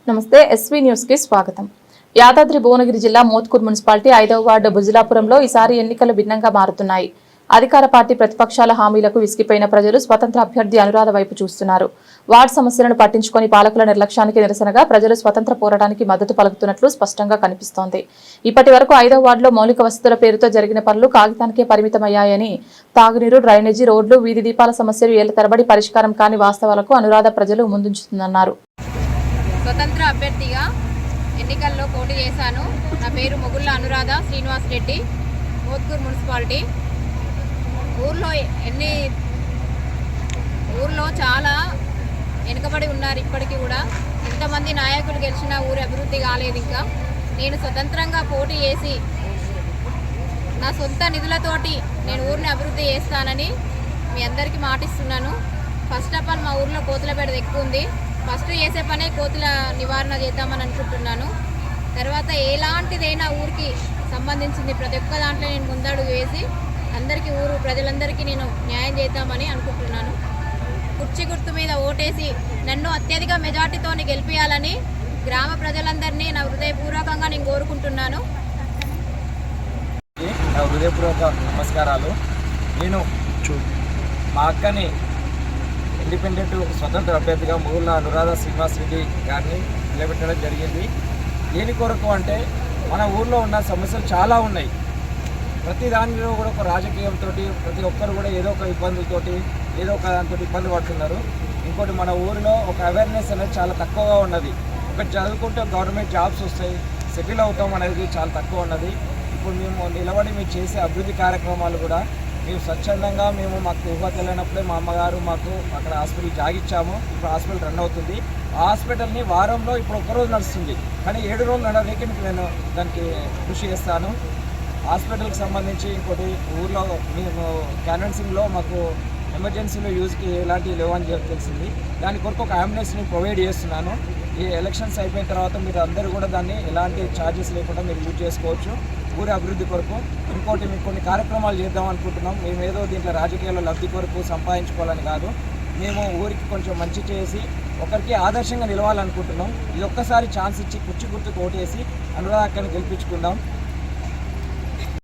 నమస్తే SV news కి స్వాగతం. యాదాద్రి భువనగిరి జిల్లా మోత్కూర్ మున్సిపాలిటీ 5వ వార్డు బుజిలాపురంలో ఈసారి ఎన్నికలు భిన్నంగా మారుతున్నాయి. అధికార పార్టీ ప్రతిపక్షాల హామీలకు విసిగిపోయిన ప్రజలు స్వతంత్ర అభ్యర్థి అనురాధ వైపు చూస్తున్నారు. వార్డు సమస్యలను పట్టించుకొని పాలకుల నిర్లక్ష్యానికి నిరసనగా ప్రజలు స్వతంత్ర పోరాటానికి మద్దతు పలుకుతున్నట్లు స్పష్టంగా కనిపిస్తోంది. ఇప్పటి వరకు 5వ వార్డులో మౌలిక వసతుల పేరుతో జరిగిన పనులు కాగితానికే పరిమితమయ్యాయని, తాగునీరు, డ్రైనేజీ, రోడ్లు, వీధి దీపాల సమస్యలు ఏళ్ల తరబడి పరిష్కారం కాని వాస్తవాలకు అనురాధ ప్రజలు ముందుంచుతుందన్నారు. స్వతంత్ర అభ్యర్థిగా ఎన్నికల్లో పోటీ చేశాను. నా పేరు మొగుళ్ళ అనురాధ శ్రీనివాస్ రెడ్డి, మోత్కూర్ మున్సిపాలిటీ. ఊర్లో చాలా వెనుకబడి ఉన్నారు. ఇప్పటికీ కూడా ఎంతమంది నాయకులు గెలిచినా ఊరి అభివృద్ధి కాలేదు. ఇంకా నేను స్వతంత్రంగా పోటీ చేసి నా సొంత నిధులతోటి నేను ఊరిని అభివృద్ధి చేస్తానని మీ అందరికీ మాటిస్తున్నాను. ఫస్ట్ ఆఫ్ ఆల్ మా ఊర్లో కోతుల బెడద ఎక్కువ ఉంది. ఫస్ట్ చేసే పనే కోతుల నివారణ చేద్దామని అనుకుంటున్నాను. తర్వాత ఎలాంటిదైనా ఊరికి సంబంధించింది ప్రతి ఒక్క దాంట్లో నేను ముందడుగు వేసి అందరికీ ఊరు ప్రజలందరికీ నేను న్యాయం చేద్దామని అనుకుంటున్నాను. కుర్చీ గుర్తు మీద ఓటేసి నన్ను అత్యధిక మెజార్టీతో గెలిపించాలని గ్రామ ప్రజలందరినీ నా హృదయపూర్వకంగా నేను కోరుకుంటున్నాను. నా హృదయపూర్వక నమస్కారాలు. నేను మా అక్కని ఇండిపెండెంట్ స్వతంత్ర అభ్యర్థిగా మొగుళ్ళ అనురాధ శ్రీనివాస్ రెడ్డి గారిని నిలబెట్టడం జరిగింది. దేని కొరకు అంటే మన ఊర్లో ఉన్న సమస్యలు చాలా ఉన్నాయి. ప్రతి దానిలో కూడా ఒక రాజకీయంతో ప్రతి ఒక్కరు కూడా ఏదో ఒక ఇబ్బందులతోటి ఏదో ఒక దాంతో ఇబ్బంది పడుతున్నారు. ఇంకోటి మన ఊరిలో ఒక అవేర్నెస్ అనేది చాలా తక్కువగా ఉన్నది. ఒకటి చదువుకుంటే గవర్నమెంట్ జాబ్స్ వస్తాయి, సెటిల్ అవుతాం అనేది చాలా తక్కువ ఉన్నది. ఇప్పుడు మేము నిలబడి మేము చేసే అభివృద్ధి కార్యక్రమాలు కూడా మేము స్వచ్ఛందంగా మాకు ఊహ తెలియనప్పుడే మా అమ్మగారు మాకు అక్కడ హాస్పిటల్ జాగిచ్చాము. ఇప్పుడు హాస్పిటల్ రన్ అవుతుంది. ఆ హాస్పిటల్ని వారంలో ఇప్పుడు ఒక్కరోజు నడుస్తుంది, కానీ 7 రోజులు నడవడానికి నేను దానికి కృషి చేస్తాను. హాస్పిటల్కి సంబంధించి ఇంకోటి ఊర్లో మేము క్యాన్వెన్సింగ్లో మాకు ఎమర్జెన్సీలో యూజ్కి ఎలాంటివి లేవని తెలిసింది. దాని కొరకు ఒక అంబులెన్స్ని ప్రొవైడ్ చేస్తున్నాను. ఈ ఎలక్షన్స్ అయిపోయిన తర్వాత మీరు అందరూ కూడా దాన్ని ఎలాంటి ఛార్జెస్ లేకుండా మీరు యూజ్ చేసుకోవచ్చు ఊరి అభివృద్ధి కొరకు. ఇంకోటి మీకు కొన్ని కార్యక్రమాలు చేద్దాం అనుకుంటున్నాం. మేము ఏదో దీంట్లో రాజకీయాల్లో లబ్ధి కొరకు సంపాదించుకోవాలని కాదు, మేము ఊరికి కొంచెం మంచి చేసి ఒకరికి ఆదర్శంగా నిలవాలనుకుంటున్నాం. ఇది ఒక్కసారి ఛాన్స్ ఇచ్చి కుర్చీ గుర్తుకు ఓటేసి అనురాధ అక్కని గెలిపించుకుందాం.